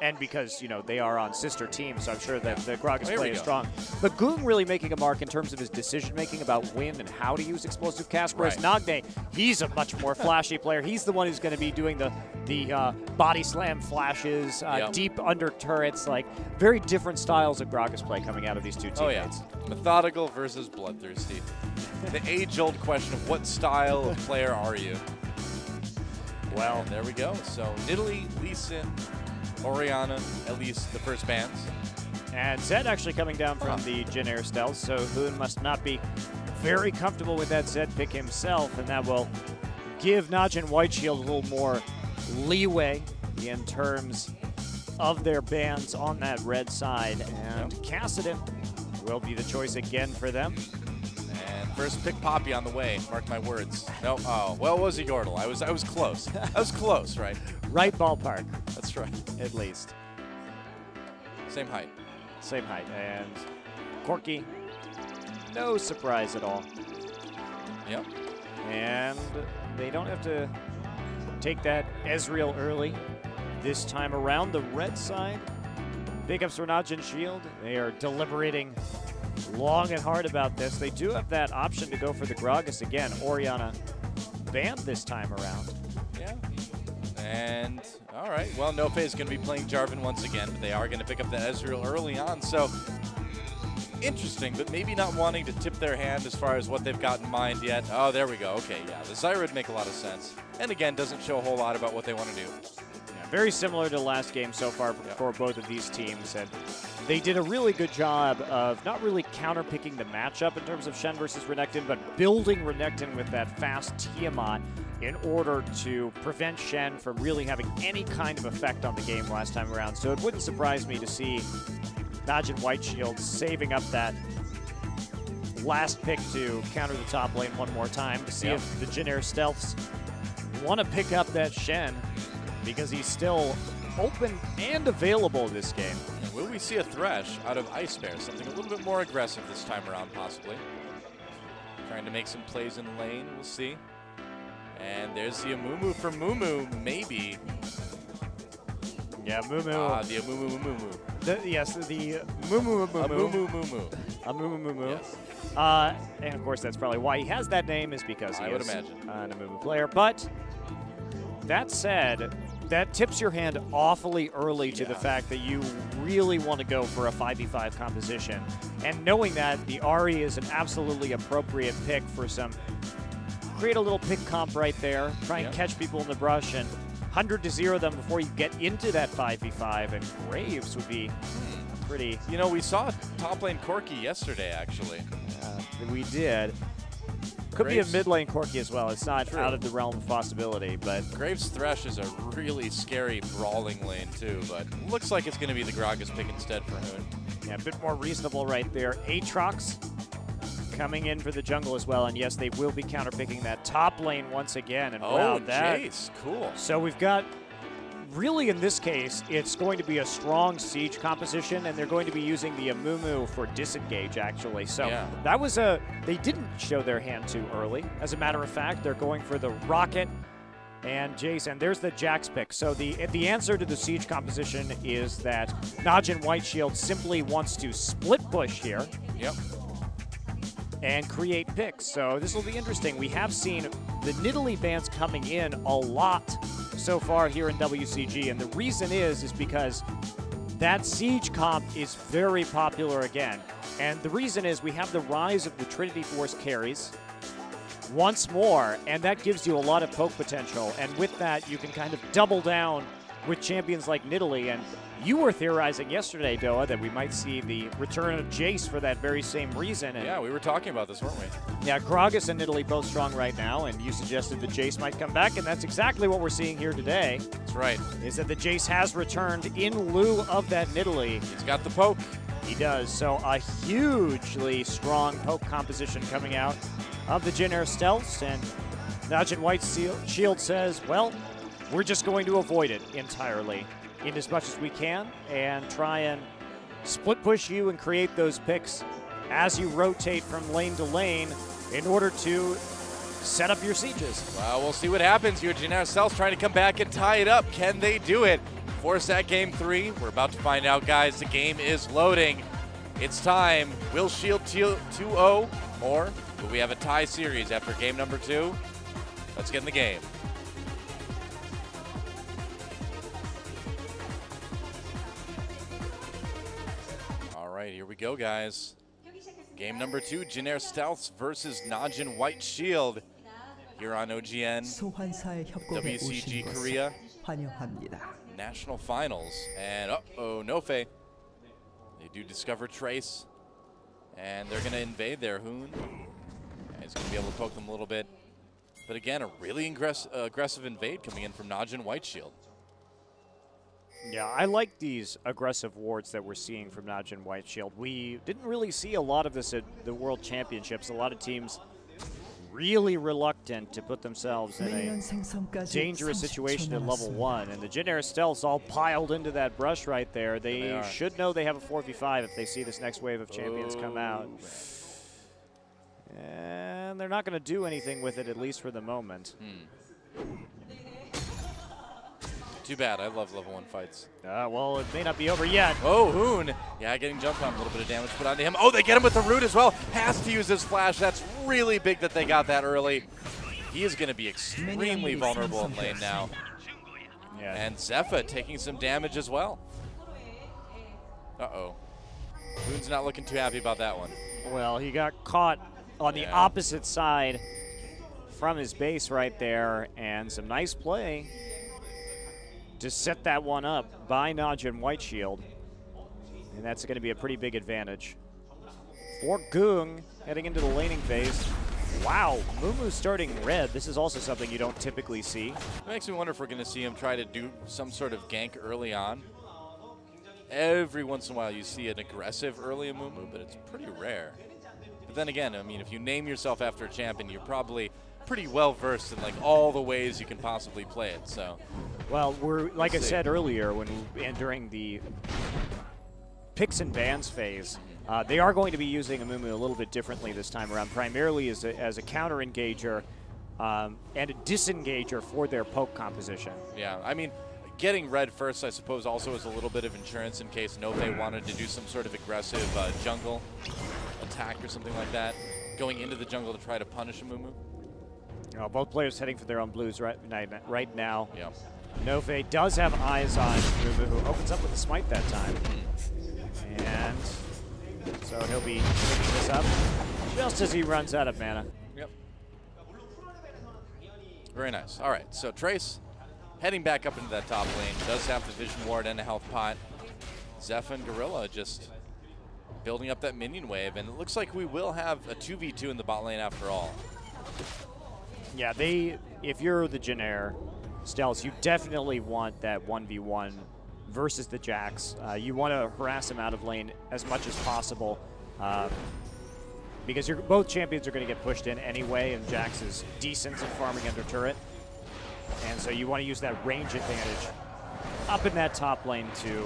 and because, you know, they are on sister teams, so I'm sure that the Gragas play is strong. But Ggoong really making a mark in terms of his decision-making about when and how to use explosive cast, whereas NaJin, he's a much more flashy player. He's the one who's going to be doing the body slam flashes, deep under turrets, like very different styles of Gragas play coming out of these two teammates. Methodical versus bloodthirsty. The age-old question of what style of player are you? Well, and there we go. So Nidalee, Lee Sin, Orianna, at least the first bans. And Zed actually coming down from the Jin Air stealth, so HooN must not be very comfortable with that Zed pick himself, and that will give NaJin White Shield a little more leeway in terms of their bans on that red side. And Kassadin will be the choice again for them. And first pick Poppy on the way, mark my words. No, well, it was a Yordle. I was close. I was close, right? Right ballpark. That's right. At least. Same height. Same height. And Corki, no surprise at all. Yep. And they don't have to take that Ezreal early this time around. The red side, big ups for NaJin Shield. They are deliberating long and hard about this. They do have that option to go for the Gragas again. Orianna banned this time around. Yeah. And, all right, well, NoFe is going to be playing Jarvan once again, but they are going to pick up that Ezreal early on, so interesting, but maybe not wanting to tip their hand as far as what they've got in mind yet. Oh, there we go. Okay, yeah, the Zyra would make a lot of sense. And again, doesn't show a whole lot about what they want to do. Yeah, very similar to last game so far for both of these teams, and they did a really good job of not really counter-picking the matchup in terms of Shen versus Renekton, but building Renekton with that fast Tiamat in order to prevent Shen from really having any kind of effect on the game last time around. So it wouldn't surprise me to see NaJin White Shield saving up that last pick to counter the top lane one more time to see if the Jin Air stealths want to pick up that Shen, because he's still open and available this game. And will we see a Thresh out of IceBear? Something a little bit more aggressive this time around, possibly. Trying to make some plays in lane, we'll see. And there's the MuMu from MuMu, maybe. Yeah, MuMu. The MuMu. Yes, the MuMu. A MuMu. Yes. And of course, that's probably why he has that name, is because he is a MuMu player. But that said, that tips your hand awfully early to the fact that you really want to go for a 5v5 composition. And knowing that, the Ahri is an absolutely appropriate pick for some, create a little pick comp right there, try and catch people in the brush, and 100 to 0 them before you get into that 5v5, and Graves would be pretty... You know, we saw top lane Corki yesterday, actually. We did. Could be a mid lane Corki as well. It's not out of the realm of possibility, but... Graves Thresh is a really scary brawling lane, too, but looks like it's going to be the Gragas pick instead for HooN. Yeah, a bit more reasonable right there. Aatrox coming in for the jungle as well, and yes, they will be counterpicking that top lane once again. And wow, Jace, cool. So we've got, really in this case, it's going to be a strong siege composition, and they're going to be using the MuMu for disengage, actually. So that was they didn't show their hand too early. As a matter of fact, they're going for the Rocket and Jace, and there's the Jax pick. So the answer to the siege composition is that NaJin White Shield simply wants to split push here. Yep. And create picks. So this will be interesting. We have seen the Nidalee bans coming in a lot so far here in WCG, and the reason is because that siege comp is very popular again. And the reason is we have the rise of the Trinity Force carries once more, and that gives you a lot of poke potential. And with that, you can kind of double down with champions like Nidalee. And you were theorizing yesterday, Doa, that we might see the return of Jace for that very same reason. And yeah, we were talking about this, weren't we? Yeah, Gragas and Nidalee both strong right now, and you suggested that Jace might come back, and that's exactly what we're seeing here today. That's right. Is that the Jace has returned in lieu of that Nidalee. He's got the poke. He does. So a hugely strong poke composition coming out of the Jin Air stealths, and NaJin White Shield says, well, we're just going to avoid it entirely in as much as we can and try and split push you and create those picks as you rotate from lane to lane in order to set up your sieges. Well, we'll see what happens here. Jin Air stealths trying to come back and tie it up. Can they do it? force that game 3. We're about to find out, guys. The game is loading. It's time. Will Shield 2-0 or will we have a tie series after game number 2? Let's get in the game. All right, here we go, guys. Game number 2, Jin Air Stealths versus NaJin White Shield here on OGN, WCG Korea, National Finals. And uh-oh, NoFe. They do discover Trace, and they're going to invade their HooN. He's going to be able to poke them a little bit. But again, a really aggressive invade coming in from NaJin White Shield. Yeah, I like these aggressive wards that we're seeing from NaJin White Shield. We didn't really see a lot of this at the World Championships. A lot of teams really reluctant to put themselves in a dangerous situation at level 1. And the Jin Air Stealths all piled into that brush right there. They should know they have a 4v5 if they see this next wave of champions come out. And they're not going to do anything with it, at least for the moment. Too bad. I love level 1 fights. Well, it may not be over yet. Oh, HooN. Yeah, getting jumped on, a little bit of damage put onto him. Oh, they get him with the root as well. Has to use his flash. That's really big that they got that early. He is going to be extremely vulnerable in lane now. Yeah. And Zefa taking some damage as well. Uh-oh. HooN's not looking too happy about that one. Well, he got caught on the opposite side from his base right there, and some nice play to set that one up by NaJin White Shield. And that's going to be a pretty big advantage for Ggoong heading into the laning phase. Wow, MuMu starting red. This is also something you don't typically see. It makes me wonder if we're going to see him try to do some sort of gank early on. Every once in a while you see an aggressive early MuMu, but it's pretty rare. But then again, I mean, if you name yourself after a champion, you're probably pretty well versed in like all the ways you can possibly play it. So, well, we're like I said earlier during the picks and bans phase, they are going to be using a MuMu a little bit differently this time around, primarily as a counter engager and a disengager for their poke composition. Yeah, I mean, getting red first, I suppose, also is a little bit of insurance in case NoFe wanted to do some sort of aggressive jungle attack or something like that, going into the jungle to try to punish a MuMu. Both players heading for their own blues right now. Yeah. NoFe does have eyes on MuMu, who opens up with a smite that time. And so he'll be picking this up just as he runs out of mana. Yep. Very nice. All right, so Trace heading back up into that top lane. Does have the Vision Ward and a health pot. Zefa and Gorilla just building up that minion wave, and it looks like we will have a 2v2 in the bot lane after all. Yeah, if you're the Jin Air Stealths, you definitely want that 1v1 versus the Jax. You want to harass him out of lane as much as possible because both champions are going to get pushed in anyway, and Jax is decent at farming under turret. And so you want to use that range advantage up in that top lane to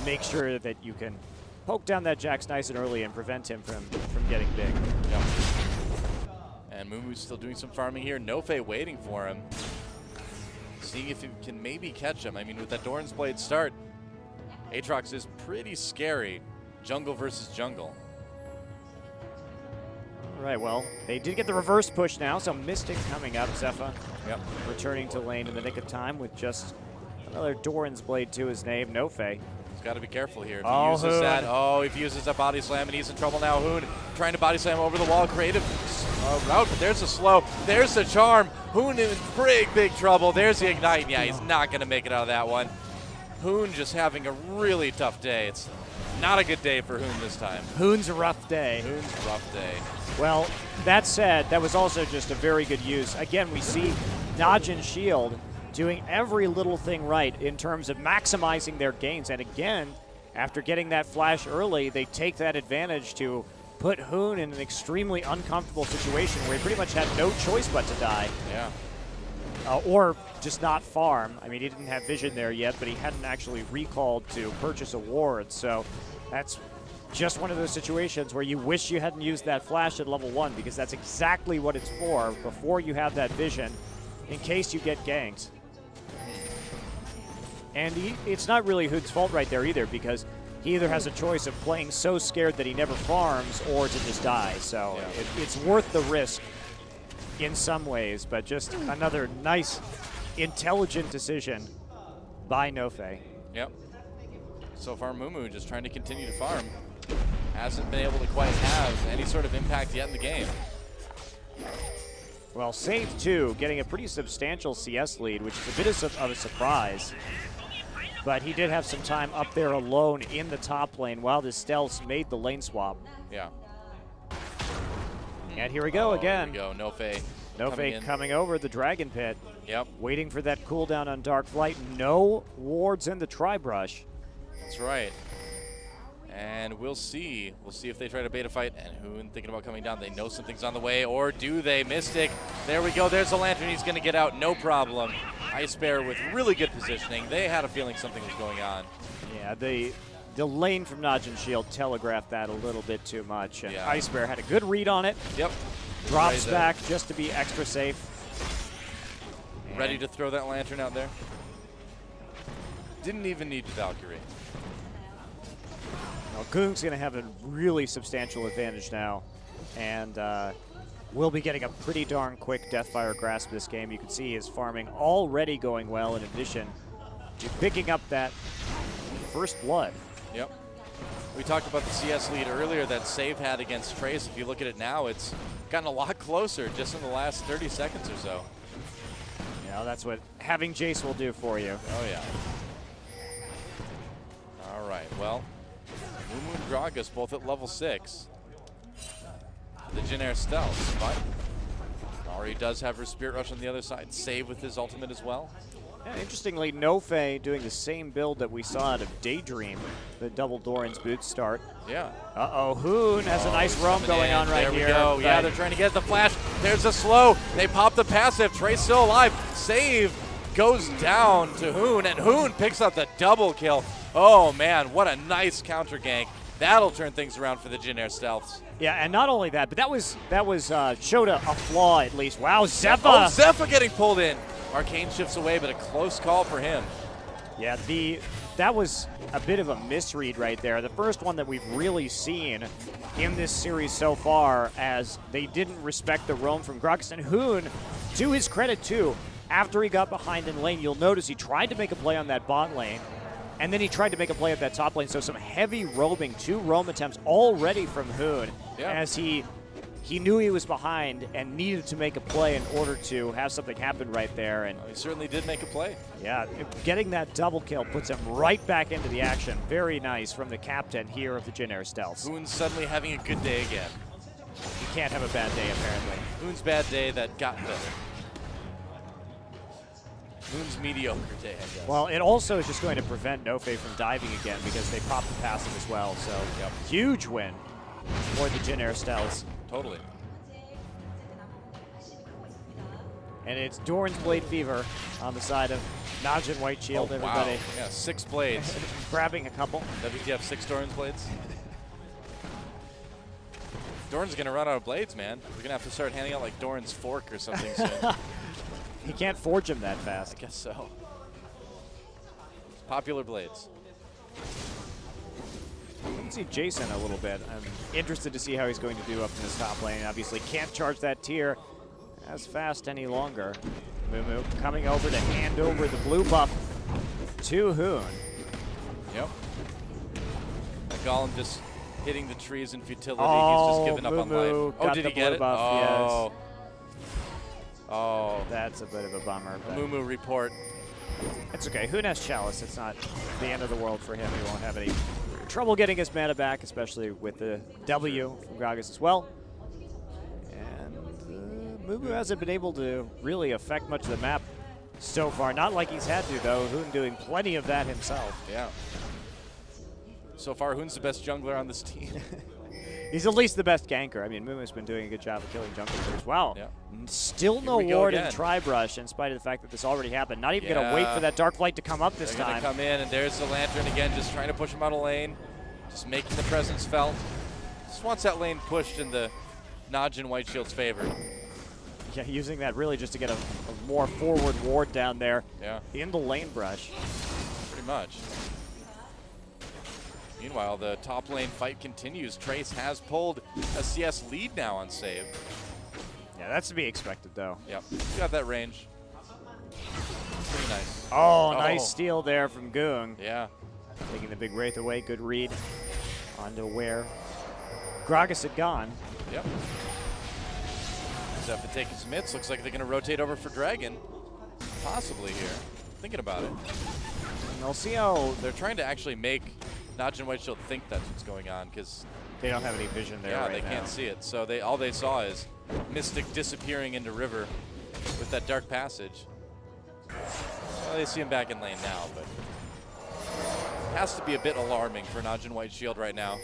make sure that you can poke down that Jax nice and early and prevent him from getting big. Yep. And MuMu's still doing some farming here. NoFe waiting for him. Seeing if he can maybe catch him. I mean, with that Doran's Blade start, Aatrox is pretty scary. Jungle versus jungle. All right, well, they did get the reverse push now, so Mystic coming up. Zefa returning to lane in the nick of time with just another Doran's Blade to his name. NoFe. He's got to be careful here. If he uses that, if he uses that body slam, and he's in trouble now. HooN trying to body slam over the wall. Creative route, but there's a slow. There's the charm. HooN in big trouble. There's the ignite. Yeah, he's not going to make it out of that one. HooN just having a really tough day. It's not a good day for HooN this time. HooN's a rough day. HooN's a rough day. Well, that said, that was also just a very good use. Again, we see NaJin Shield doing every little thing right in terms of maximizing their gains. And again, after getting that flash early, they take that advantage to put HooN in an extremely uncomfortable situation where he pretty much had no choice but to die. Yeah. Or just not farm. I mean, he didn't have vision there yet, but he hadn't actually recalled to purchase a ward. So that's just one of those situations where you wish you hadn't used that flash at level 1, because that's exactly what it's for, before you have that vision, in case you get ganked. And it's not really HooN's fault right there either, because he either has a choice of playing so scared that he never farms or to just die. So it's worth the risk in some ways, but just another nice, intelligent decision by NoFe. Yep. So far, MuMu just trying to continue to farm. Hasn't been able to quite have any sort of impact yet in the game. Well, Save 2 getting a pretty substantial CS lead, which is a bit of a surprise. But he did have some time up there alone in the top lane while the stealths made the lane swap. Yeah. And here we go again. Here we go, NoFe coming over the Dragon Pit. Yep. Waiting for that cooldown on Dark Flight. No wards in the Tri-Brush. That's right. And we'll see. We'll see if they try to bait a fight. And HooN thinking about coming down. They know something's on the way, or do they? Mystic. There we go. There's the Lantern. He's going to get out. No problem. IceBear with really good positioning. They had a feeling something was going on. Yeah, the lane from NaJin Shield telegraphed that a little bit too much. And yeah. IceBear had a good read on it. Yep. Drops back just to be extra safe. Ready to throw that Lantern out there. Didn't even need Valkyrie. Well, Ggoong's going to have a really substantial advantage now, and will be getting a pretty darn quick Deathfire grasp this game. You can see his farming already going well, in addition to picking up that first blood. Yep. We talked about the CS lead earlier that Save had against Trace. If you look at it now, it's gotten a lot closer just in the last 30 seconds or so. Yeah, that's what having Jace will do for you. Oh, yeah. All right, well, MuMu and Gragas both at level 6. The Jin Air stealth, but Ari does have her Spirit Rush on the other side. Save with his ultimate as well. Yeah, interestingly, NoFe doing the same build that we saw out of Daydream, the double Doran's boot start. Yeah. Uh-oh, HooN has a nice roam going on right here. There we go. Yeah, they're trying to get the flash. There's a slow. They pop the passive. Trace still alive. Save goes down to HooN, and HooN picks up the double kill. Oh, man, what a nice counter gank. That'll turn things around for the Jin Air stealths. Yeah, and not only that, but that was showed a flaw at least. Wow, Zefa! Oh, Zefa getting pulled in. Arcane shifts away, but a close call for him. Yeah, that was a bit of a misread right there. The first one that we've really seen in this series so far, as they didn't respect the roam from Gragas. And HooN, to his credit too, after he got behind in lane, you'll notice he tried to make a play on that bot lane, and then he tried to make a play at that top lane. So some heavy roaming, 2 roam attempts already from HooN, as he knew he was behind and needed to make a play in order to have something happen right there. And he certainly did make a play. Yeah, getting that double kill puts him right back into the action. Very nice from the captain here of the Jin Air stealths. HooN's suddenly having a good day again. You can't have a bad day, apparently. HooN's bad day that got better. HooN's mediocre day, I guess. Well, it also is just going to prevent NoFe from diving again because they popped the passive as well. So, huge win for the Jin Air stealths. Totally. And it's Doran's Blade Fever on the side of NaJin White Shield, everybody. Wow. Yeah, 6 blades. Grabbing a couple. WTF 6 Doran's blades? Doran's going to run out of blades, man. We're going to have to start handing out like Doran's fork or something soon. He can't forge them that fast. I guess so. Popular blades. I can see Jason a little bit. I'm interested to see how he's going to do up in this top lane. Obviously can't charge that tier as fast any longer. MuMu coming over to hand over the blue buff to HooN. Yep. The Golem just hitting the trees in futility. He's just giving up on life. Oh, did he get it? Buff, oh. Yes. Oh. That's a bit of a bummer. MuMu report. It's okay. HooN has Chalice. It's not the end of the world for him. He won't have any trouble getting his mana back, especially with the W from Gragas as well. And MuMu hasn't been able to really affect much of the map so far. Not like he's had to, though. HooN doing plenty of that himself. Yeah. So far, HooN's the best jungler on this team. He's at least the best ganker. I mean, MuMu's been doing a good job of killing junglers. Wow. Yeah. Still no ward in Tri-Brush, in spite of the fact that this already happened. Not even going to wait for that Dark Flight to come up this time. They're going to come in, and there's the Lantern again, just trying to push him out of lane. Just making the presence felt. Just wants that lane pushed in the NaJin White Shield's favor. Yeah, using that really just to get a more forward ward down there in the lane brush. Pretty much. Meanwhile, the top lane fight continues. Trace has pulled a CS lead now on save. Yeah, that's to be expected, though. Yep, he's got that range. Pretty nice. Oh, nice steal there from Ggoong. Yeah. Taking the big Wraith away. Good read. Onto where Gragas had gone. Yep. Zefa taking some hits. Looks like they're going to rotate over for Dragon. Possibly here. Thinking about it. And they'll see how they're trying to actually make NaJin White Shield think that's what's going on, because they don't have any vision there. Yeah, right they now. can't see it. So all they saw is Mystic disappearing into River with that dark passage. Well, they see him back in lane now, but has to be a bit alarming for NaJin White Shield right now.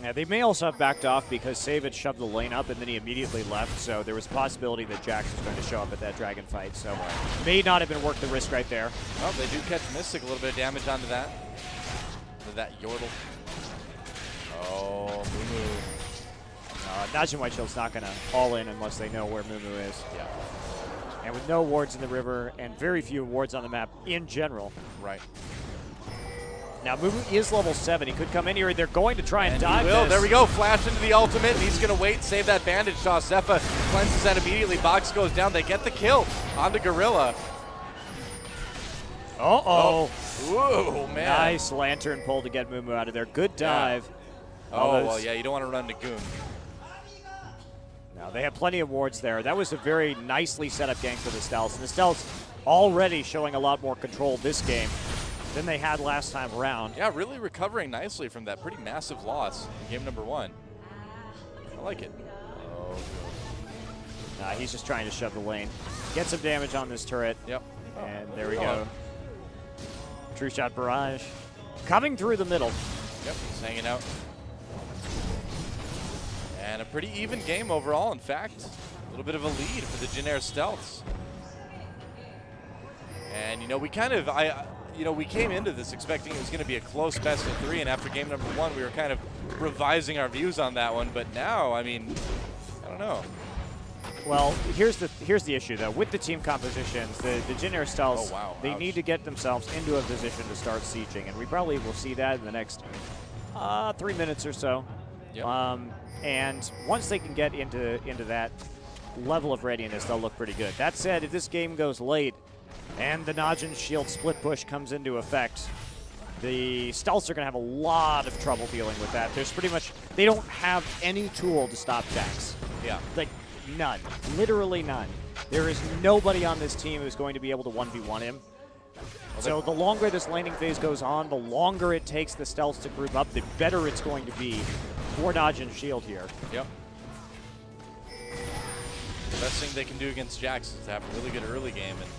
Yeah, they may also have backed off because Savage shoved the lane up and then he immediately left, so there was a possibility that Jax was going to show up at that Dragon fight, so may not have been worth the risk right there. Oh, they do catch Mystic, a little bit of damage onto that. With that Yordle. Oh, MuMu. NaJin White Shield's not going to all in unless they know where MuMu is. Yeah. And with no wards in the river and very few wards on the map in general. Right. Now, MuMu is level 7. He could come in here. They're going to try and dive this. There we go. Flash into the ultimate, and he's going to wait, save that bandage toss. Zefa cleanses that immediately. Box goes down. They get the kill onto Gorilla. Uh-oh. Whoa, man. Nice lantern pull to get MuMu out of there. Good dive. Yeah. Oh, well, yeah, you don't want to run to Ggoong. No, they have plenty of wards there. That was a very nicely set up gank for the Stealths. And the Stealths already showing a lot more control this game than they had last time around. Yeah, really recovering nicely from that pretty massive loss in game number 1. I like it. Oh, he's just trying to shove the lane. Get some damage on this turret. Yep. And there we go. True shot barrage. Coming through the middle. Yep, he's hanging out. And a pretty even game overall, in fact. A little bit of a lead for the Jin Stealths. And, you know, we kind of, we came into this expecting it was going to be a close best of 3, and after game number 1, we were kind of revising our views on that one. But now, I mean, I don't know. Well, here's the issue, though. With the team compositions, the Jin Stealths, they need to get themselves into a position to start sieging, and we probably will see that in the next 3 minutes or so. Yep. And once they can get into that level of readiness, they'll look pretty good. That said, if this game goes late and the NaJin Shield split push comes into effect, the Stealths are going to have a lot of trouble dealing with that. There's pretty much, they don't have any tool to stop Jax. Yeah. Like, none. Literally none. There is nobody on this team who's going to be able to 1v1 him. So the longer this laning phase goes on, the longer it takes the Stealths to group up, the better it's going to be for NaJin Shield here. Yep. The best thing they can do against Jax is to have a really good early game, and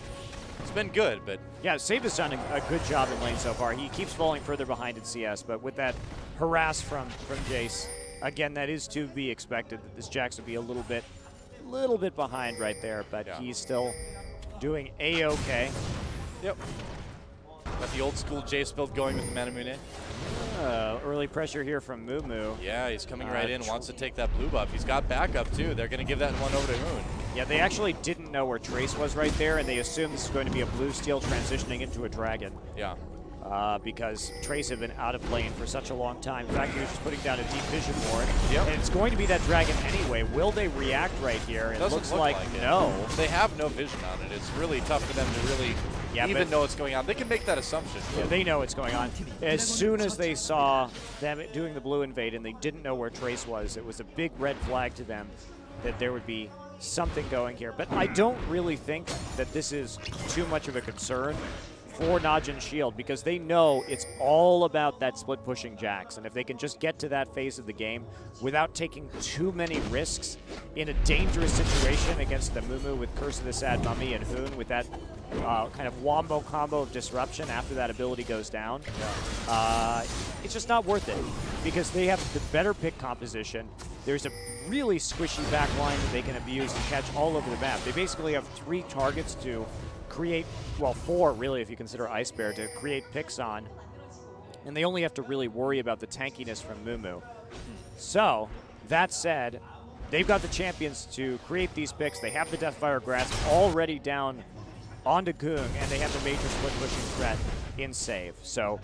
it's been good, but... Yeah, Save has done a good job in lane so far. He keeps falling further behind in CS, but with that harass from Jace, again, that is to be expected that this Jax would be a little bit behind right there, but he's still doing A-okay. Yep. Got the old school Jace build going with the Manamune. Early pressure here from MuMu. Yeah, he's coming right in, wants to take that blue buff. He's got backup too. They're going to give that one over to HooN. Yeah, they actually didn't know where Trace was right there, and they assumed this is going to be a blue steel transitioning into a dragon. Yeah. Because Trace had been out of lane for such a long time. In fact, he was just putting down a deep vision ward. Yep. And it's going to be that dragon anyway. Will they react right here? It looks like no. They have no vision on it. It's really tough for them to really even know what's going on. They can make that assumption. Yeah, they know what's going on. As soon as they saw them doing the blue invade and they didn't know where Trace was, it was a big red flag to them that there would be something going here. But I don't really think that this is too much of a concern for NaJin Shield, because they know it's all about that split pushing Jax, and if they can just get to that phase of the game without taking too many risks in a dangerous situation against the MuMu with Curse of the Sad Mummy and HooN with that kind of wombo combo of disruption after that ability goes down, it's just not worth it, because they have the better pick composition. There's a really squishy back line that they can abuse and catch all over the map. They basically have 3 targets to create, well, 4 really if you consider IceBear, to create picks on, and they only have to really worry about the tankiness from MuMu. So, that said, they've got the champions to create these picks. They have the Deathfire Grasp already down onto Ggoong, and they have the major split pushing threat in save. So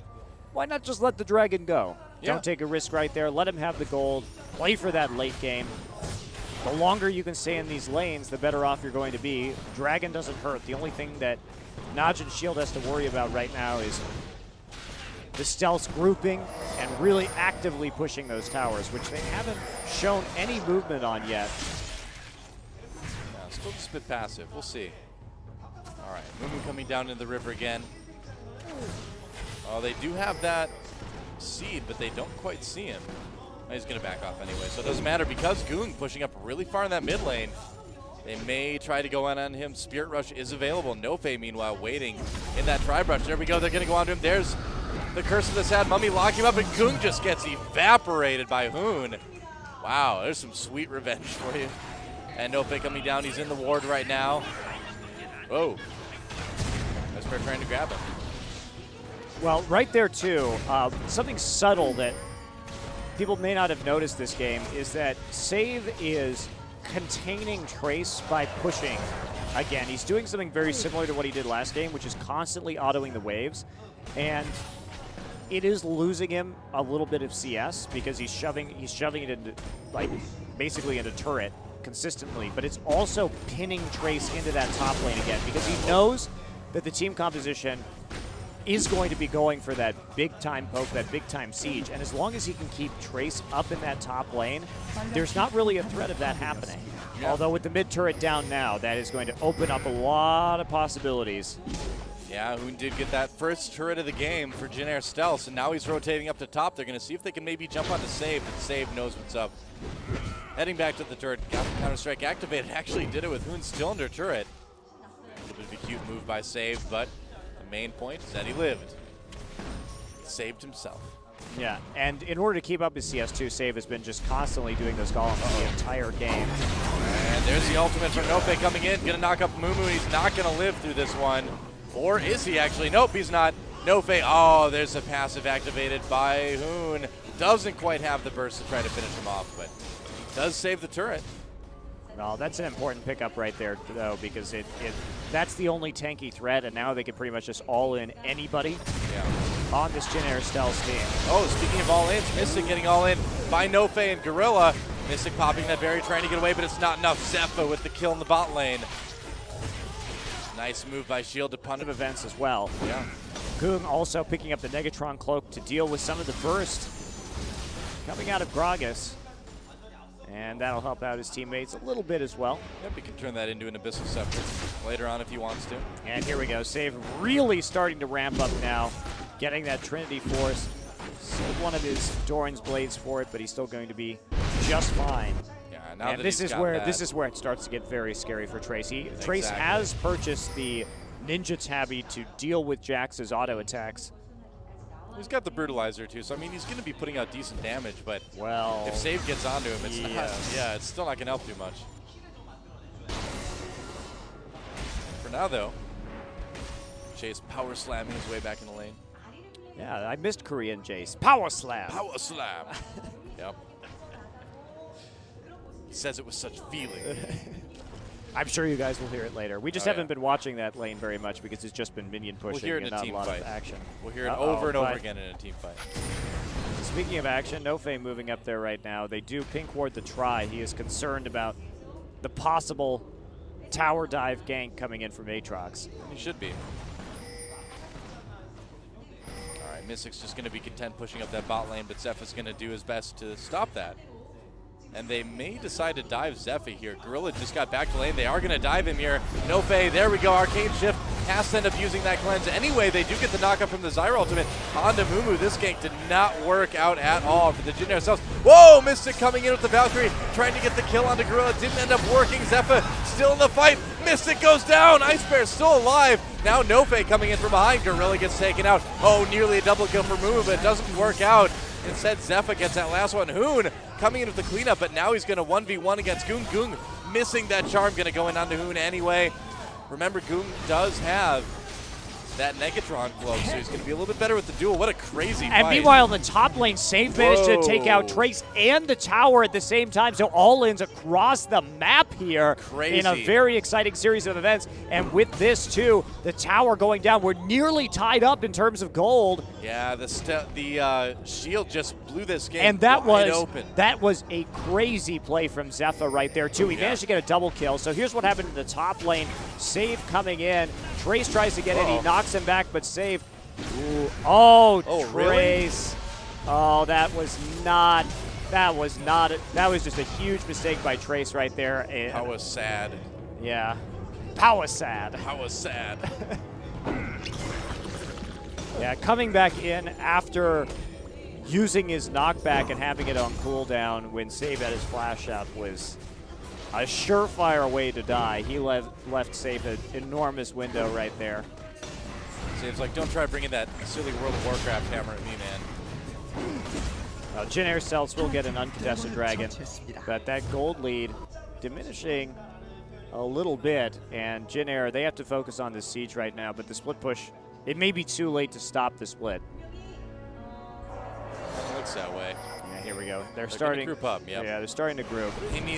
why not just let the Dragon go? Yeah. Don't take a risk right there. Let him have the gold. Play for that late game. The longer you can stay in these lanes, the better off you're going to be. Dragon doesn't hurt. The only thing that NaJin Shield has to worry about right now is the stealth grouping and really actively pushing those towers, which they haven't shown any movement on yet. Yeah, still just a bit passive. We'll see. All right, MuMu coming down into the river again. Oh, they do have that seed, but they don't quite see him. He's going to back off anyway, so it doesn't matter because Ggoong pushing up really far in that mid lane. They may try to go in on him. Spirit Rush is available. NoFe, meanwhile, waiting in that Tri-Brush. There we go. They're going to go on to him. There's the Curse of the Sad Mummy locking him up, and Ggoong just gets evaporated by HooN. Wow, there's some sweet revenge for you. And NoFe coming down. He's in the ward right now. Whoa. IceBear trying to grab him. Well, right there, too, something subtle that people may not have noticed this game is that Save is containing Trace by pushing. Again, he's doing something very similar to what he did last game, which is constantly autoing the waves. And it is losing him a little bit of CS because he's shoving it into, like, basically into turret consistently. But it's also pinning Trace into that top lane again because he knows that the team composition is going to be going for that big-time poke, that big-time siege. And as long as he can keep Trace up in that top lane, there's not really a threat of that happening. Yeah. Although with the mid-turret down now, that is going to open up a lot of possibilities. Yeah, HooN did get that first turret of the game for Jin Air Stealth, and now he's rotating up to top. They're going to see if they can maybe jump onto Save, but Save knows what's up. Heading back to the turret, got the Counter-Strike activated. Actually did it with HooN still under turret. A little bit of a cute move by Save, but the main point is that he lived. Saved himself. Yeah, and in order to keep up his CS2, Save has been just constantly doing those golems the entire game. And there's the ultimate from NoFe coming in. Gonna knock up MuMu. He's not gonna live through this one. Or is he actually? Nope, he's not. NoFe, oh, there's a passive activated by HooN. Doesn't quite have the burst to try to finish him off, but does save the turret. Well, that's an important pickup right there, though, because that's the only tanky threat, and now they can pretty much just all-in anybody on this Jin Air Stealth team. Oh, speaking of all-ins, Mystic getting all-in by NoFe and Gorilla. Mystic popping that berry, trying to get away, but it's not enough. Zefa with the kill in the bot lane. Nice move by Shield to punish events as well. Yeah. Ggoong also picking up the Negatron Cloak to deal with some of the burst coming out of Gragas. And that'll help out his teammates a little bit as well. Yep, he can turn that into an Abyssal Scepter later on if he wants to. And here we go. Save really starting to ramp up now. Getting that Trinity Force. Sold one of his Doran's Blades for it, but he's still going to be just fine. Yeah, now and that this is where it starts to get very scary for Trace. Trace has purchased the Ninja Tabby to deal with Jax's auto attacks. He's got the Brutalizer too, so I mean he's going to be putting out decent damage, but well, if Save gets onto him, it's not, it's still not going to help too much. For now though, Chase power slamming his way back in the lane. Yeah, I missed Korean Jace. Power slam. Power slam. Yep. Says it with such feeling. I'm sure you guys will hear it later. We just haven't been watching that lane very much because it's just been minion pushing we'll hear it and in a not team a lot fight. of action. We'll hear it over and over again in a team fight. Speaking of action, NoFe moving up there right now. They do pink ward the try. He is concerned about the possible tower dive gank coming in from Aatrox. He should be. All right, Mystic's just going to be content pushing up that bot lane, but Zefa's going to do his best to stop that. And they may decide to dive Zefa here. Gorilla just got back to lane. They are going to dive him here. NoFe, there we go. Arcane Shift has to end up using that cleanse. Anyway, they do get the knockup from the Zyra ultimate onto MuMu. This gank did not work out at all for the Jin Air Stealth. Whoa! Mystic coming in with the Valkyrie, trying to get the kill onto Gorilla. Didn't end up working. Zefa still in the fight. Mystic goes down. IceBear still alive. Now NoFe coming in from behind. Gorilla gets taken out. Oh, nearly a double kill for MuMu, but it doesn't work out. Instead, Zefa gets that last one. HooN coming in with the cleanup, but now he's going to 1v1 against Ggoong. Ggoong missing that charm, going to go in onto HooN anyway. Remember, Ggoong does have that Negatron cloak, so he's going to be a little bit better with the duel. What a crazy And fight. meanwhile, in the top lane, Save managed to take out Trace and the tower at the same time, so all-ins across the map here in a very exciting series of events. And with this, too, the tower going down, we're nearly tied up in terms of gold. Yeah, the shield just blew this game and that wide was open. That was a crazy play from Zefa right there, too. He managed to get a double kill. So here's what happened in the top lane. Save coming in. Trace tries to get in. He knocks him back, but Save. Ooh. Oh, Trace. Really? Oh, that was just a huge mistake by Trace right there. That was sad. Yeah. Power sad. Power sad. Yeah, coming back in after using his knockback and having it on cooldown when Save had his flash up was a surefire way to die. He left Save an enormous window right there. Save's like, don't try bringing that silly World of Warcraft hammer at me, man. Jin Air Celts will get an uncontested dragon, but that gold lead diminishing a little bit, and Jin Air, they have to focus on this siege right now, but the split push, it may be too late to stop the split. It looks that way. Yeah, here we go. They're starting to group up. Yep. Yeah, they're starting to group.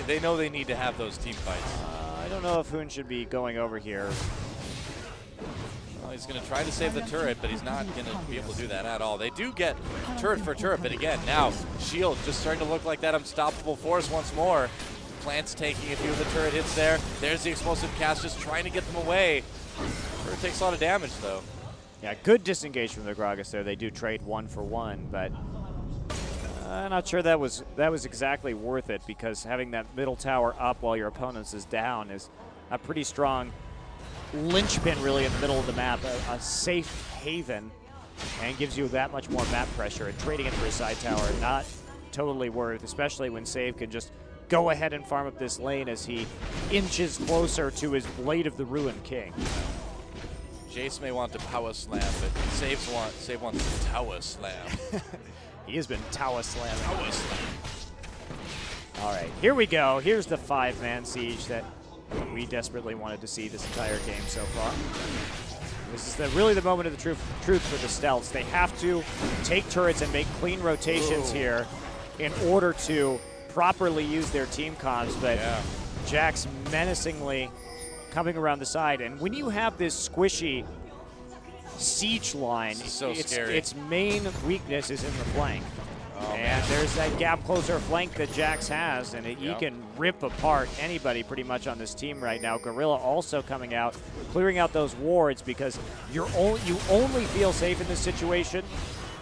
They know they need to have those team fights. I don't know if HooN should be going over here. Well, he's going to try to save the turret, but he's not going to be able to do that at all. They do get turret for turret, but again, now Shield just starting to look like that unstoppable force once more. Plants taking a few of the turret hits there. There's the explosive cast just trying to get them away. Turret takes a lot of damage, though. Yeah, good disengage from the Gragas there. They do trade 1 for 1, but I'm not sure that was exactly worth it, because having that middle tower up while your opponent's is down is a pretty strong linchpin really in the middle of the map, a safe haven, and gives you that much more map pressure. And trading it for a side tower, not totally worth, especially when Save can just go ahead and farm up this lane as he inches closer to his Blade of the Ruined King. Jace may want to power slam, but Save wants to tower slam. He has been tower slamming. Tower slam. All right, here we go. Here's the 5-man siege that we desperately wanted to see this entire game so far. This is really the moment of the truth for the Stealths. They have to take turrets and make clean rotations here in order to properly use their team comms, but Jax menacingly coming around the side. And when you have this squishy siege line, its main weakness is in the flank. And there's that gap closer flank that Jax has, and he can rip apart anybody pretty much on this team right now. Gorilla also coming out, clearing out those wards, because you only feel safe in this situation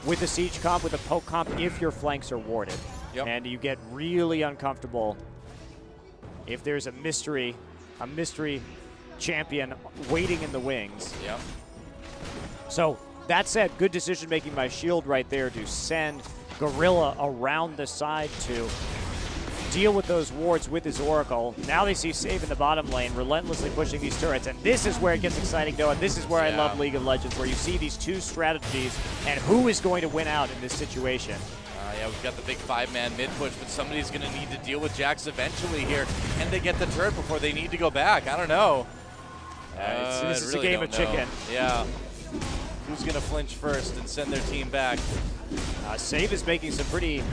with the siege comp, with a poke comp, if your flanks are warded. And you get really uncomfortable if there's a mystery champion waiting in the wings. So that said, good decision making by Shield right there to send Gorilla around the side to deal with those wards with his Oracle. Now they see Save in the bottom lane, relentlessly pushing these turrets, and this is where it gets exciting, Noah. This is where I love League of Legends, where you see these two strategies and who is going to win out in this situation. Yeah, we've got the big 5-man mid-push, but somebody's going to need to deal with Jax eventually here. Can they get the turret before they need to go back? I don't know. This is really a game of chicken. Yeah. Who's going to flinch first and send their team back? Save is making some pretty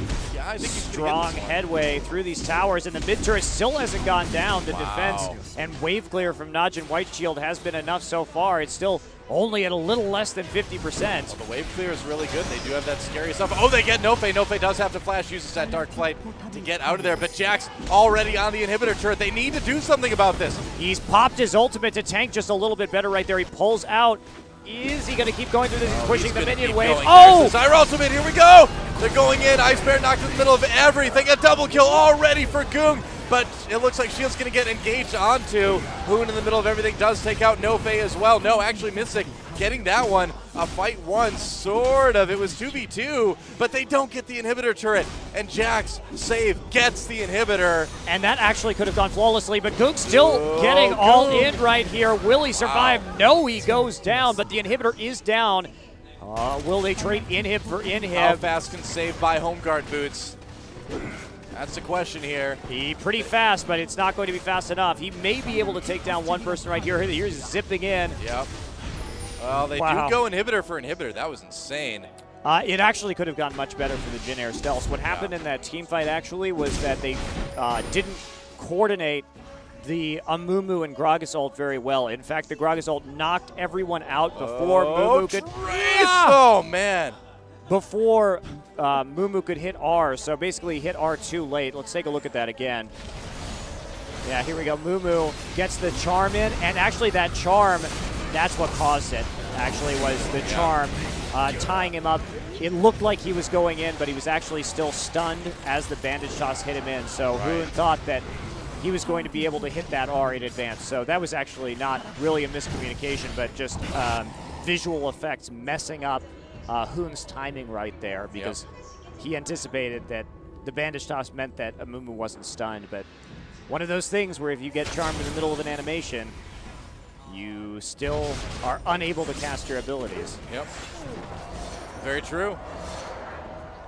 strong headway through these towers, and the mid turret still hasn't gone down. The defense and wave clear from NaJin White Shield has been enough so far. It's still only at a little less than 50%. Well, the wave clear is really good. They do have that scary stuff. Oh, they get NoFe. NoFe does have to flash, uses that Dark Flight to get out of there, but Jax already on the inhibitor turret. They need to do something about this. He's popped his ultimate to tank just a little bit better right there. He pulls out. Is he going to keep going through this? He's pushing the minion wave. Oh! Desire ultimate, here we go! They're going in. IceBear knocked in the middle of everything. A double kill already for Ggoong, but it looks like Shield's going to get engaged onto HooN in the middle of everything. Does take out NoFe as well. No, actually Mystic getting that one. A fight one, sort of. It was 2v2, but they don't get the inhibitor turret. And Jax, Save, gets the inhibitor. And that actually could have gone flawlessly, but Ggoong still getting all in right here. Will he survive? No, he goes down, but the inhibitor is down. Will they trade inhib for inhib? How fast can Save buy home guard boots? That's the question here. He pretty fast, but it's not going to be fast enough. He may be able to take down one person right here. Here's zipping in. Yep. Well, they do go inhibitor for inhibitor. That was insane. It actually could have gone much better for the Jin Air Stealths. What happened in that team fight actually was that they didn't coordinate the MuMu and Gragas ult very well. In fact, the Gragas ult knocked everyone out before MuMu could. Oh man! Before MuMu could hit R, so basically hit R too late. Let's take a look at that again. Yeah, here we go. MuMu gets the charm in, and actually that charm, that's what caused it. Actually, was the charm tying him up. It looked like he was going in, but he was actually still stunned as the bandage toss hit him in. So HooN thought that he was going to be able to hit that R in advance. So that was actually not really a miscommunication, but just visual effects messing up HooN's timing right there, because he anticipated that the bandage toss meant that MuMu wasn't stunned. But one of those things where if you get charmed in the middle of an animation, you still are unable to cast your abilities. Yep. Very true.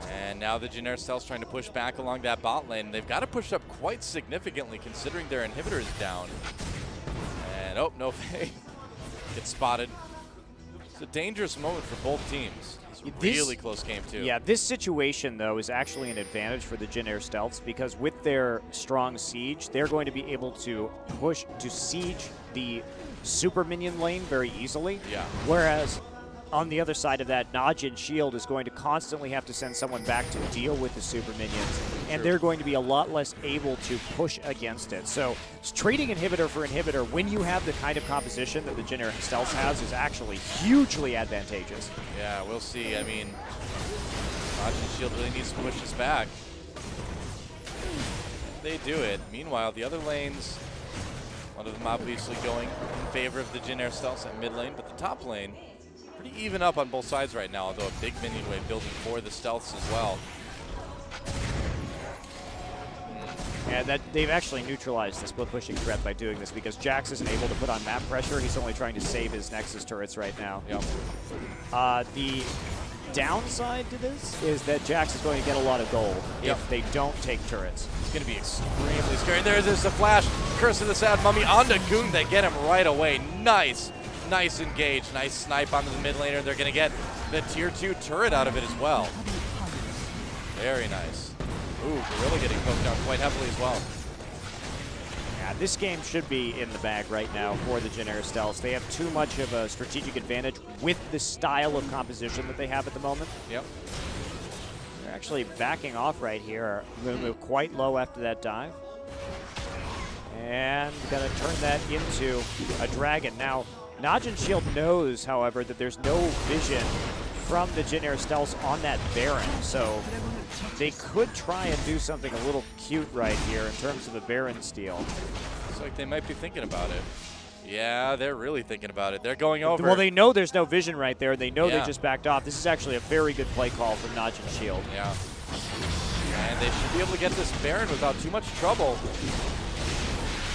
And now the Jin Air Stealth's trying to push back along that bot lane. They've got to push up quite significantly considering their inhibitor is down. And oh, NoFe gets spotted. It's a dangerous moment for both teams. It's a really close game too. Yeah, this situation though is actually an advantage for the Jin Air Stealths, because with their strong siege, they're going to be able to push to siege the super minion lane very easily. Yeah. Whereas on the other side of that, NaJin Shield is going to constantly have to send someone back to deal with the super minions, and they're going to be a lot less able to push against it. So trading inhibitor for inhibitor when you have the kind of composition that the Jin Air Stealths has is actually hugely advantageous. Yeah, we'll see. I mean, NaJin Shield really needs to push this back. They do it. Meanwhile, the other lanes, one of them obviously going in favor of the Jin Air Stealths at mid lane, but the top lane, pretty even up on both sides right now, although a big minion wave building for the Stealths as well. Yeah, that they've actually neutralized the split pushing threat by doing this, because Jax isn't able to put on map pressure. He's only trying to save his Nexus turrets right now. Yep. The downside to this is that Jax is going to get a lot of gold if they don't take turrets. It's going to be extremely scary. There's a flash. Curse of the Sad Mummy onto Ggoong. They get him right away. Nice. Nice engage, nice snipe onto the mid laner. They're going to get the tier 2 turret out of it as well. Very nice. Ooh, Gorilla getting poked out quite heavily as well. Yeah, this game should be in the bag right now for the Jin Air Stealths. They have too much of a strategic advantage with the style of composition that they have at the moment. Yep. They're actually backing off right here. MuMu quite low after that dive. And gonna turn that into a dragon. Now, NaJin Shield knows, however, that there's no vision from the Jin Air Stealths on that Baron, so they could try and do something a little cute right here in terms of a Baron steal. Looks like they might be thinking about it. Yeah, they're really thinking about it. They're going over. Well, they know there's no vision right there. They know they just backed off. This is actually a very good play call from NaJin Shield. Yeah. And they should be able to get this Baron without too much trouble.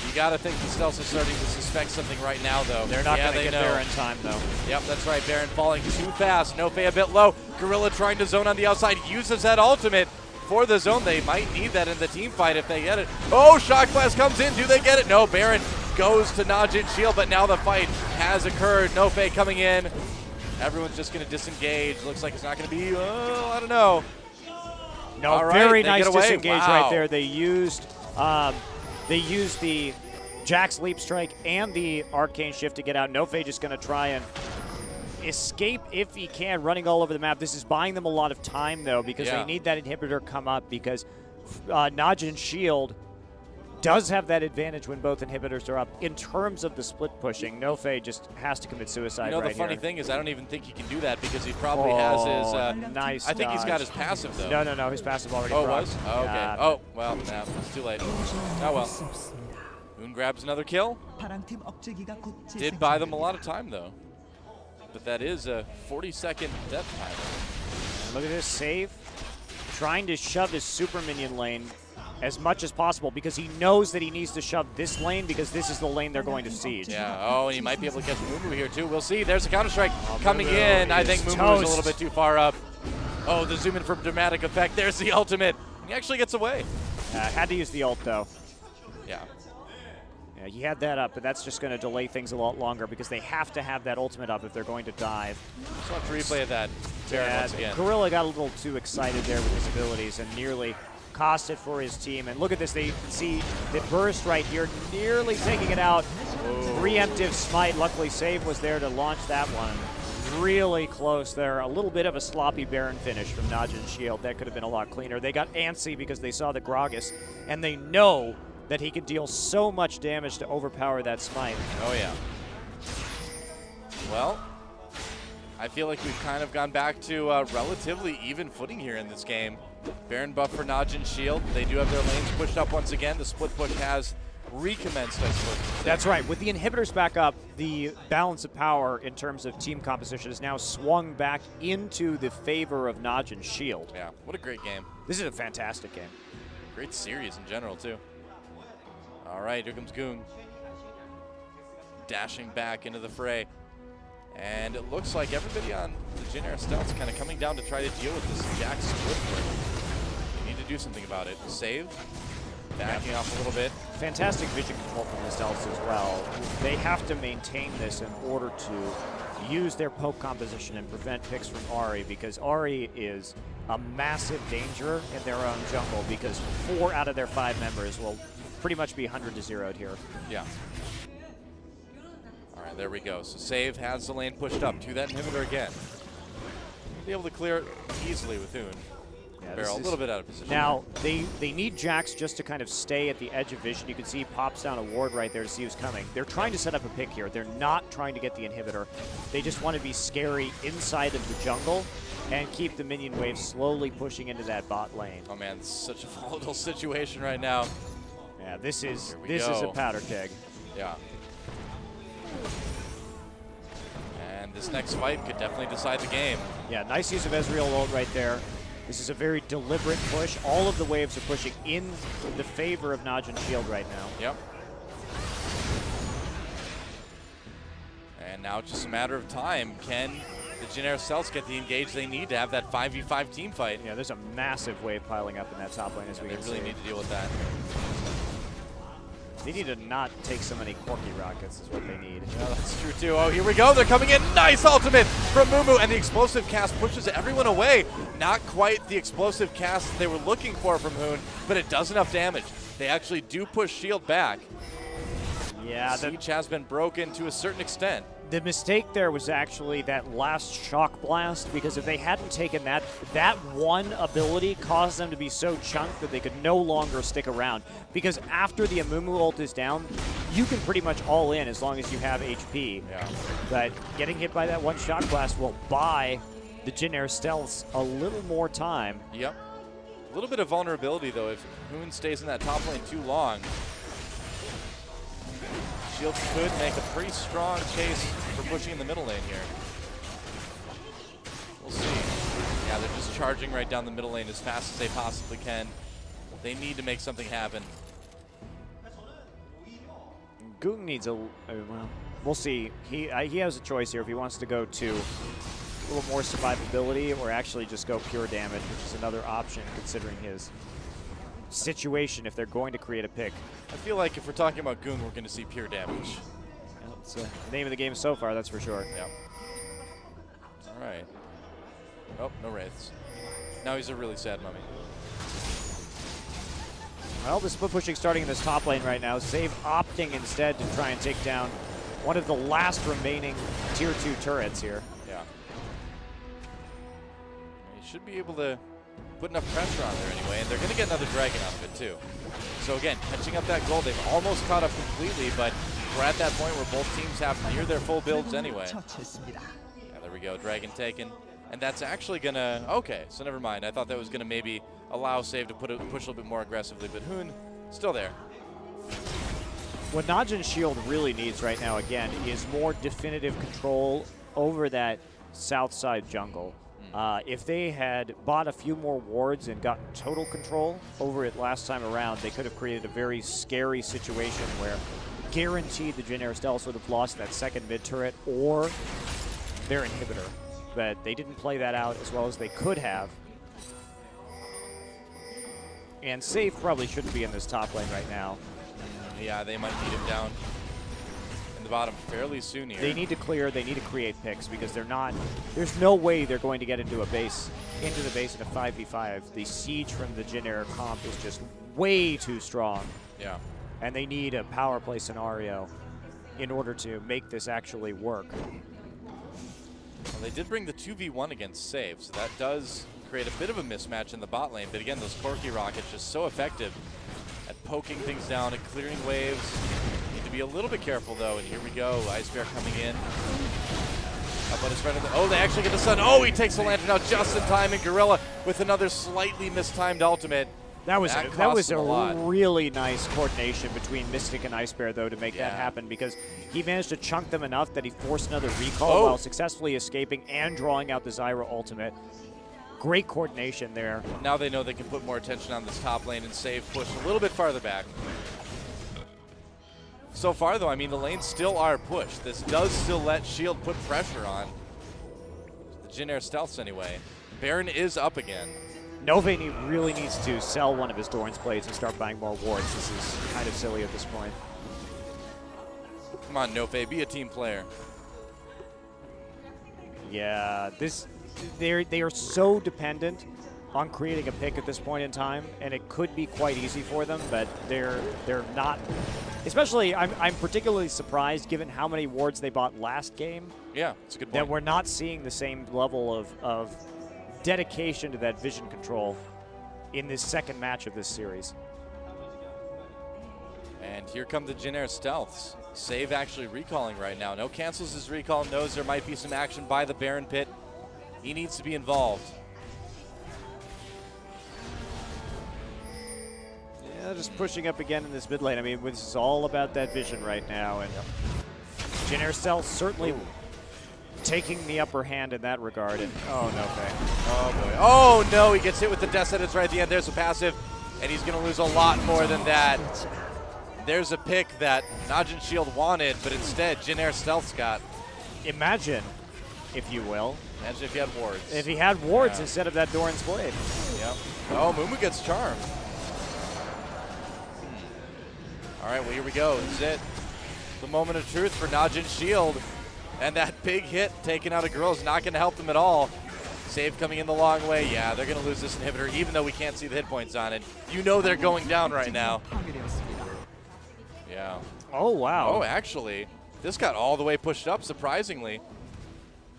You got to think the Stealths are starting to suspect something right now, though. They're not going to get there in time, though. Yep, that's right. Baron falling too fast. NoFe a bit low. Gorilla trying to zone on the outside. Uses that ultimate for the zone. They might need that in the team fight if they get it. Oh, Shock Blast comes in. Do they get it? No, Baron goes to NaJin Shield, but now the fight has occurred. NoFe coming in. Everyone's just going to disengage. Looks like it's not going to be, I don't know. No, very nice disengage right there. They used the Jax Leap Strike and the Arcane Shift to get out. NoFe just going to try and escape if he can, running all over the map. This is buying them a lot of time, though, because they need that inhibitor come up, because NaJin Shield does have that advantage when both inhibitors are up. In terms of the split pushing, NoFe just has to commit suicide right here. The funny thing is I don't even think he can do that, because he probably has his... nice I think he's got his passive, though. No, his passive already was? Oh, okay. Oh, well, nah, it's too late. Oh, well. HooN grabs another kill. Did buy them a lot of time, though. But that is a 40-second death time. Look at this save. Trying to shove his super minion lane as much as possible, because he knows that he needs to shove this lane, because this is the lane they're going to siege. Yeah, and he might be able to catch MuMu here too. We'll see. There's a Counter-Strike coming in. I think MuMu is a little bit too far up. Oh, the zoom in for dramatic effect. There's the ultimate. He actually gets away. Had to use the ult, though. Yeah. Yeah, he had that up, but that's just going to delay things a lot longer because they have to have that ultimate up if they're going to dive. Just want to replay that. Once again. Gorilla got a little too excited there with his abilities and nearly cost it for his team. And look at this, they see the burst right here, nearly taking it out. Preemptive smite, luckily Save was there to launch that one. Really close there, a little bit of a sloppy Baron finish from NaJin Shield. That could have been a lot cleaner. They got antsy because they saw the Gragas, and they know that he can deal so much damage to overpower that smite. Oh yeah. Well, I feel like we've kind of gone back to relatively even footing here in this game. Baron buff for NaJin Shield. They do have their lanes pushed up once again. The split push has recommenced, I suppose. That's right. With the inhibitors back up, the balance of power in terms of team composition is now swung back into the favor of NaJin Shield. Yeah, what a great game. This is a fantastic game. Great series in general, too. All right, here comes Ggoong. Dashing back into the fray. And it looks like everybody on the Jin Stealth's kind of coming down to try to deal with this Jax split push. They need to do something about it. Save. Backing off a little bit. Fantastic vision control from the Stealths as well. They have to maintain this in order to use their poke composition and prevent picks from Ahri, because Ahri is a massive danger in their own jungle because 4 out of their 5 members will pretty much be 100 to 0'd here. Yeah. All right, there we go. So Save has the lane pushed up to that inhibitor again. Be able to clear it easily with HooN. Yeah, Barrel a little bit out of position. Now, they need Jax just to kind of stay at the edge of vision. You can see he pops down a ward right there to see who's coming. They're trying to set up a pick here. They're not trying to get the inhibitor. They just want to be scary inside of the jungle and keep the minion wave slowly pushing into that bot lane. Oh man, it's such a volatile situation right now. Yeah, this is a powder keg. Yeah. And this next fight could definitely decide the game. Yeah, nice use of Ezreal ult right there. This is a very deliberate push. All of the waves are pushing in the favor of NaJin Shield right now. Yep. And now it's just a matter of time. Can the Jin Stealths get the engage they need to have that 5v5 team fight? Yeah, there's a massive wave piling up in that top lane as we can see. They really need to deal with that. They need to not take so many Corky rockets is what they need. Yeah, that's true too. Oh, here we go. They're coming in. Nice ultimate from MuMu, and the explosive cast pushes everyone away. Not quite the explosive cast they were looking for from HooN, but it does enough damage. They actually do push Shield back. Yeah, Siege has been broken to a certain extent. The mistake there was actually that last shock blast, because if they hadn't taken that one ability caused them to be so chunked that they could no longer stick around. Because after the MuMu ult is down, you can pretty much all in as long as you have HP. Yeah. But getting hit by that one shock blast will buy the Jin Stealths a little more time. Yep. A little bit of vulnerability though if HooN stays in that top lane too long. Shield could make a pretty strong case for pushing in the middle lane here. We'll see. Yeah, they're just charging right down the middle lane as fast as they possibly can. They need to make something happen. Ggoong needs well, we'll see. He has a choice here if he wants to go to a little more survivability or actually just go pure damage, which is another option considering his situation if they're going to create a pick. I feel like if we're talking about Ggoong, we're going to see pure damage. Yeah, it's the name of the game so far, that's for sure. Yeah. All right. Oh, no wraiths. Now he's a really sad mummy. Well, the split pushing starting in this top lane right now. Save opting instead to try and take down one of the last remaining tier 2 turrets here. Yeah. He should be able to put enough pressure on there anyway, and they're going to get another dragon out of it too. So again, catching up that gold, they've almost caught up completely, but we're at that point where both teams have near their full builds anyway. Yeah, there we go, dragon taken. And that's actually going to, okay, so never mind. I thought that was going to maybe allow Save to push a little bit more aggressively, but HooN still there. What NaJin Shield really needs right now, again, is more definitive control over that south side jungle. If they had bought a few more wards and gotten total control over it last time around, they could have created a very scary situation where guaranteed the Jin Stealths would have lost that second mid turret or their inhibitor. But they didn't play that out as well as they could have. And Save probably shouldn't be in this top lane right now. Yeah, they might need him down in the bottom fairly soon here. They need to clear. They need to create picks because they're not. There's no way they're going to get into the base in a 5v5. The siege from the Jin Air comp is just way too strong. Yeah. And they need a power play scenario in order to make this actually work. Well, they did bring the 2v1 against Save, so that does create a bit of a mismatch in the bot lane. But again, those Corky Rockets just so effective at poking things down and clearing waves. Need to be a little bit careful though, and here we go. IceBear coming in. Up on his friend. Oh, they actually get the sun. Oh, he takes the lantern out just in time, and Gorilla with another slightly mistimed ultimate. That was a really nice coordination between Mystic and IceBear, though, to make that happen, because he managed to chunk them enough that he forced another recall while successfully escaping and drawing out the Zyra ultimate. Great coordination there. Now they know they can put more attention on this top lane and Save push a little bit farther back. So far, though, I mean, the lanes still are pushed. This does still let Shield put pressure on the Jin Air stealths anyway. Baron is up again. NoFe really needs to sell one of his Doran's Blades and start buying more wards. This is kind of silly at this point. Come on, NoFe, be a team player. Yeah, they are so dependent on creating a pick at this point in time, and it could be quite easy for them, but they're not. Especially, I'm particularly surprised given how many wards they bought last game. Yeah, it's a good point. That we're not seeing the same level of dedication to that vision control in this second match of this series. And here come the Jin Air stealths. Save actually recalling right now. No cancels his recall, knows there might be some action by the Baron pit. He needs to be involved. Yeah, just pushing up again in this mid lane. I mean, this is all about that vision right now, and Jin Air stealth certainly taking the upper hand in that regard. And oh, NoFe. Oh boy. Oh no, he gets hit with the death sentence right at the end. There's a passive, and he's going to lose a lot more than that. There's a pick that NaJin Shield wanted, but instead Jin Air stealth's got. Imagine, if you will. Imagine if he had wards. If he had wards instead of that Doran's Blade. Yep. Oh, MuMu gets charmed. All right, well, here we go. This is it. The moment of truth for NaJin Shield. And that big hit taken out of Gorilla is not going to help them at all. Save coming in the long way. Yeah, they're going to lose this inhibitor, even though we can't see the hit points on it. You know they're going down right now. Yeah. Oh, wow. Oh, actually, this got all the way pushed up, surprisingly.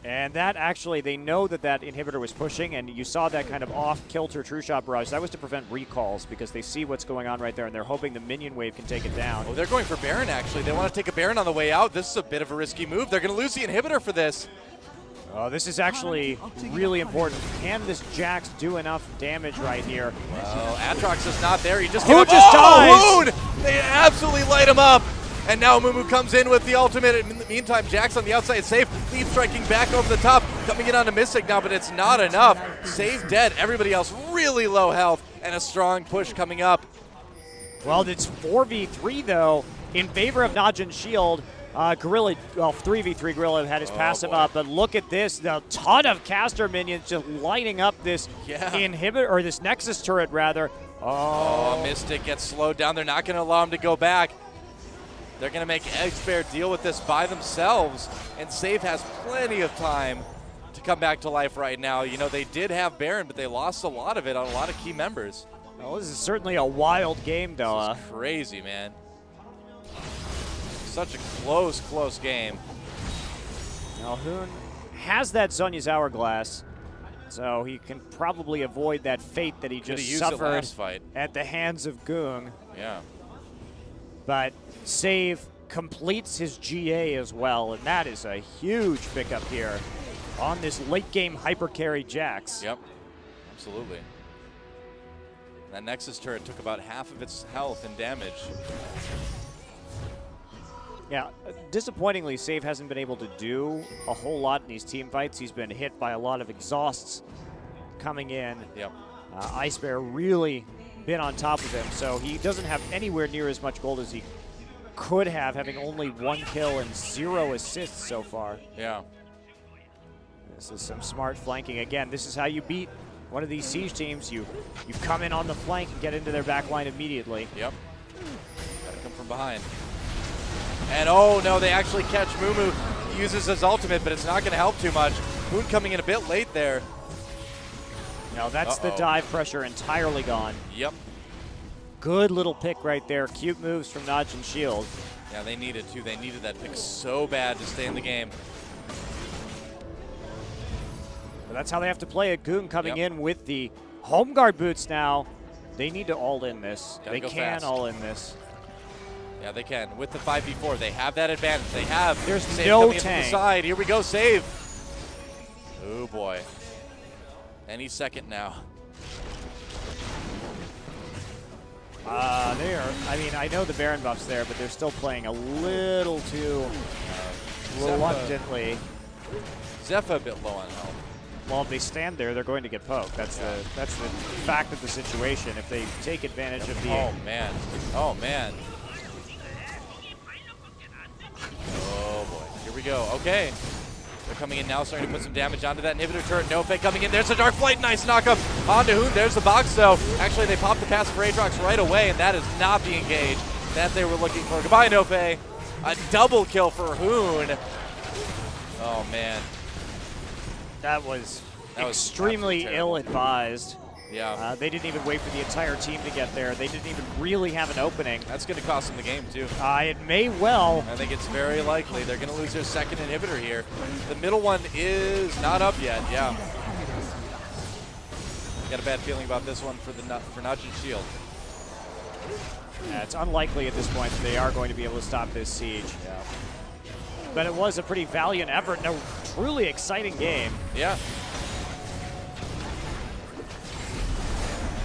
And that actually, they know that that inhibitor was pushing, and you saw that kind of off-kilter true shot barrage. That was to prevent recalls because they see what's going on right there, and they're hoping the minion wave can take it down. Oh, they're going for Baron, actually. They want to take a Baron on the way out. This is a bit of a risky move. They're going to lose the inhibitor for this. Oh, this is actually really important. Can this Jax do enough damage right here? Well, Aatrox is not there. He just HooN just dies! HooN! They absolutely light him up. And now MuMu comes in with the ultimate. In the meantime, Jax on the outside, Safe, lead striking back over the top, coming in onto Mystic now, but it's not enough. Save dead, everybody else really low health, and a strong push coming up. Well, it's 4v3 though, in favor of NaJin Shield. Gorilla, well, 3v3 Gorilla had his passive up, but look at this, a ton of caster minions just lighting up this inhibitor, or this Nexus turret rather. Oh, Mystic gets slowed down. They're not going to allow him to go back. They're going to make IceBear deal with this by themselves, and Save has plenty of time to come back to life right now. You know, they did have Baron, but they lost a lot of it on a lot of key members. Well, this is certainly a wild game, though. This is crazy, man. Such a close, close game. Now, HooN has that Zhonya's Hourglass, so he can probably avoid that fate that he just suffered at the hands of Ggoong. Yeah. But Save completes his GA as well, and that is a huge pickup here on this late game hyper carry Jax. Yep, absolutely. That Nexus turret took about half of its health and damage. Yeah, disappointingly, Save hasn't been able to do a whole lot in these team fights. He's been hit by a lot of exhausts coming in. Yep. IceBear really been on top of him, so he doesn't have anywhere near as much gold as he could have, having only 1 kill and 0 assists so far. Yeah. This is some smart flanking. Again, this is how you beat one of these siege teams. You come in on the flank and get into their back line immediately. Yep. Gotta come from behind. And oh no, they actually catch MuMu. He uses his ultimate, but it's not going to help too much. HooN coming in a bit late there. Now that's the dive pressure entirely gone. Yep. Good little pick right there. Cute moves from NaJin Shield. Yeah, they needed to. They needed that pick so bad to stay in the game. But that's how they have to play it. Ggoong coming in with the home guard boots now. They need to all in this. They can all in this. Yeah, they can. With the 5v4, they have that advantage. They have. There's Save no coming tank. into the side. Here we go, save. Oh boy. Any second now. I mean, I know the Baron buff's there, but they're still playing a little too reluctantly. Zefa a bit low on health. Well, if they stand there, they're going to get poked. That's the fact of the situation. If they take advantage of the... Oh, man. Oh, man. Oh, boy. Here we go. Okay. They're coming in now, starting to put some damage onto that inhibitor turret. NoFe coming in. There's a Dark Flight. Nice knockup onto HooN. There's the box, though. Actually, they popped the passive Aatrox right away, and that is not the engage that they were looking for. Goodbye, NoFe. A double kill for HooN. Oh, man. That was extremely ill-advised. Yeah. They didn't even wait for the entire team to get there. They didn't even really have an opening. That's going to cost them the game, too. It may well. I think it's very likely. They're going to lose their second inhibitor here. The middle one is not up yet, yeah. Got a bad feeling about this one for NaJin Shield. Yeah, it's unlikely at this point that they are going to be able to stop this siege. Yeah. But it was a pretty valiant effort and a truly exciting game. Yeah.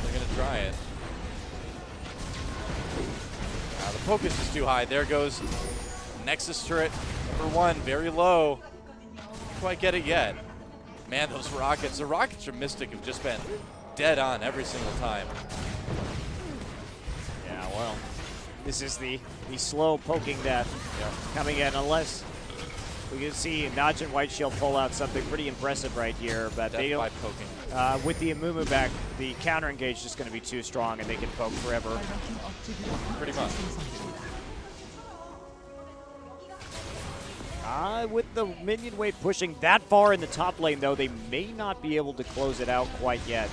They're going to try it. The poke is just too high. There goes Nexus turret number 1, very low. Can't quite get it yet. Man, those rockets. The rockets from Mystic have just been dead on every single time. Yeah, well, this is the slow poking death coming in, unless we can see NaJin White Shield pull out something pretty impressive right here, but death they don't. By poking. With the MuMu back, the counter engage is just going to be too strong, and they can poke forever. Pretty much. With the minion wave pushing that far in the top lane, though, they may not be able to close it out quite yet.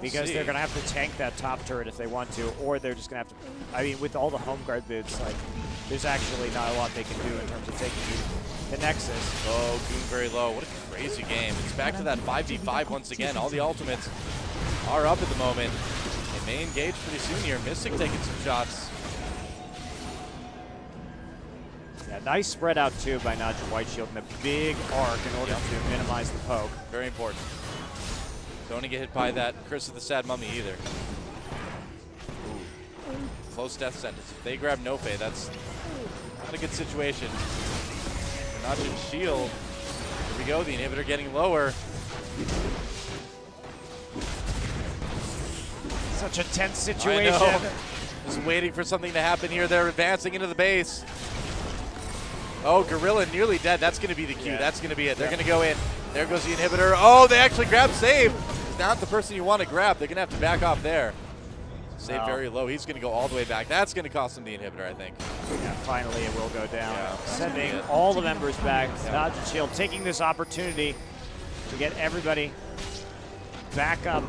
Because they're going to have to tank that top turret if they want to, or they're just going to have to... I mean, with all the home guard boots, like, there's actually not a lot they can do in terms of taking the Nexus. Oh, Ggoong very low. What a crazy game. It's back to that 5v5 once again. All the ultimates are up at the moment. They may engage pretty soon here. Mystic taking some shots. Yeah, nice spread out, too, by NaJin White Shield and a big arc in order to minimize the poke. Very important. Don't want to get hit by that Curse of the Sad Mummy either. Ooh. Close death sentence. If they grab NoFe, that's not a good situation. NaJin Shield. Here we go, the inhibitor getting lower. Such a tense situation. I know. Just waiting for something to happen here. They're advancing into the base. Oh, Gorilla nearly dead. That's going to be the cue. That's going to be it. They're going to go in. There goes the inhibitor. Oh, they actually grab Save. Not the person you want to grab. They're going to have to back off there. Save very low. He's going to go all the way back. That's going to cost him the inhibitor, I think. Yeah, finally it will go down. Yeah, sending all the members back. NaJin Shield taking this opportunity to get everybody back up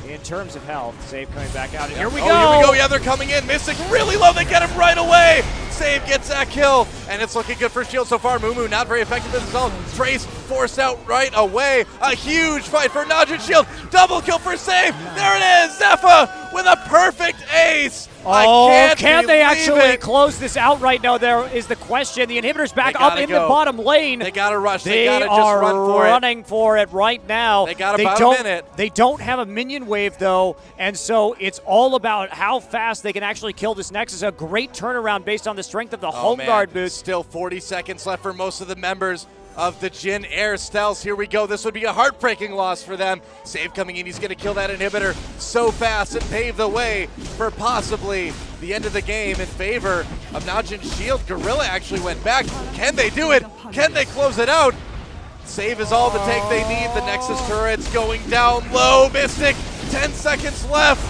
in terms of health. Save coming back out. And here we go. Here we go. Yeah, they're coming in. Mystic really low. They get him right away. Save gets that kill, and it's looking good for Shield so far. MuMu not very effective as well. Trace forced out right away. A huge fight for NaJin Shield. Double kill for Save. There it is. Zefa with a perfect ace. Oh, can they actually close this out right now? There is the question. The inhibitor's back up in the bottom lane. They got to rush. They got to just run for it. Running for it right now. They got about a minute. They don't have a minion wave, though, and so it's all about how fast they can actually kill this Nexus. A great turnaround based on the strength of the home guard boots. Still 40 seconds left for most of the members of the Jin Air Stealth. Here we go. This would be a heartbreaking loss for them. Save coming in. He's going to kill that inhibitor so fast and pave the way for possibly the end of the game in favor of NaJin Shield. Gorilla actually went back. Can they do it? Can they close it out? Save is all the tank they need. The Nexus turret's going down low. Mystic, 10 seconds left.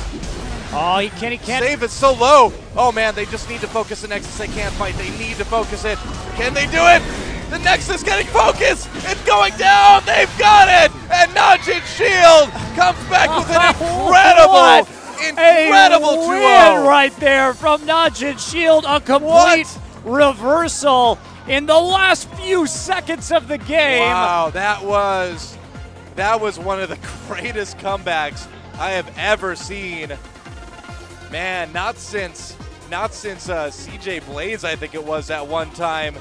Oh, he can't. Save is so low. Oh man, they just need to focus the Nexus. They can't fight. They need to focus it. Can they do it? The Nexus getting focused. It's going down. They've got it. And NaJin Shield comes back with an incredible 2-0 right there from NaJin Shield. A complete reversal in the last few seconds of the game. Wow, that was one of the greatest comebacks I have ever seen. Man, not since CJ Blaze, I think it was at one time.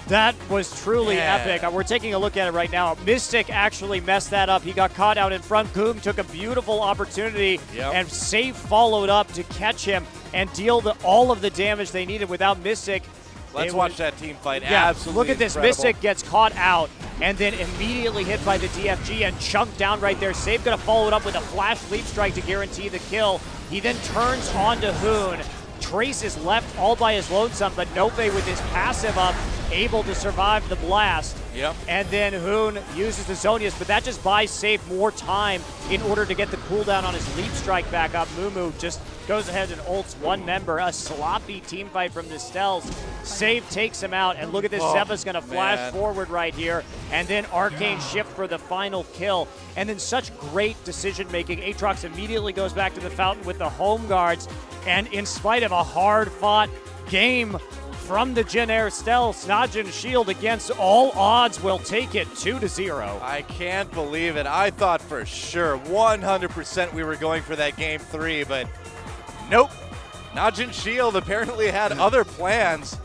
That was truly epic. We're taking a look at it right now. Mystic actually messed that up. He got caught out in front. Ggoong took a beautiful opportunity, and Safe followed up to catch him and deal all of the damage they needed without Mystic. Let's watch that team fight. Yeah, Absolutely look at this. incredible. Mystic gets caught out and then immediately hit by the DFG and chunked down right there. Safe going to follow it up with a flash leap strike to guarantee the kill. He then turns on to HooN. Trace is left all by his lonesome, but NoFe with his passive up, able to survive the blast. Yep. And then HooN uses the Zonius, but that just buys Safe more time in order to get the cooldown on his leap strike back up. MuMu just goes ahead and ults one member. A sloppy team fight from the Stels. Safe takes him out, and look at this. Zefa's going to flash forward right here, and then Arcane shift for the final kill. And then such great decision making. Aatrox immediately goes back to the fountain with the home guards, and in spite of a hard-fought game from the Jin Air Stels, NaJin Shield against all odds will take it 2-0. I can't believe it. I thought for sure 100% we were going for that game 3, but nope. NaJin Shield apparently had other plans.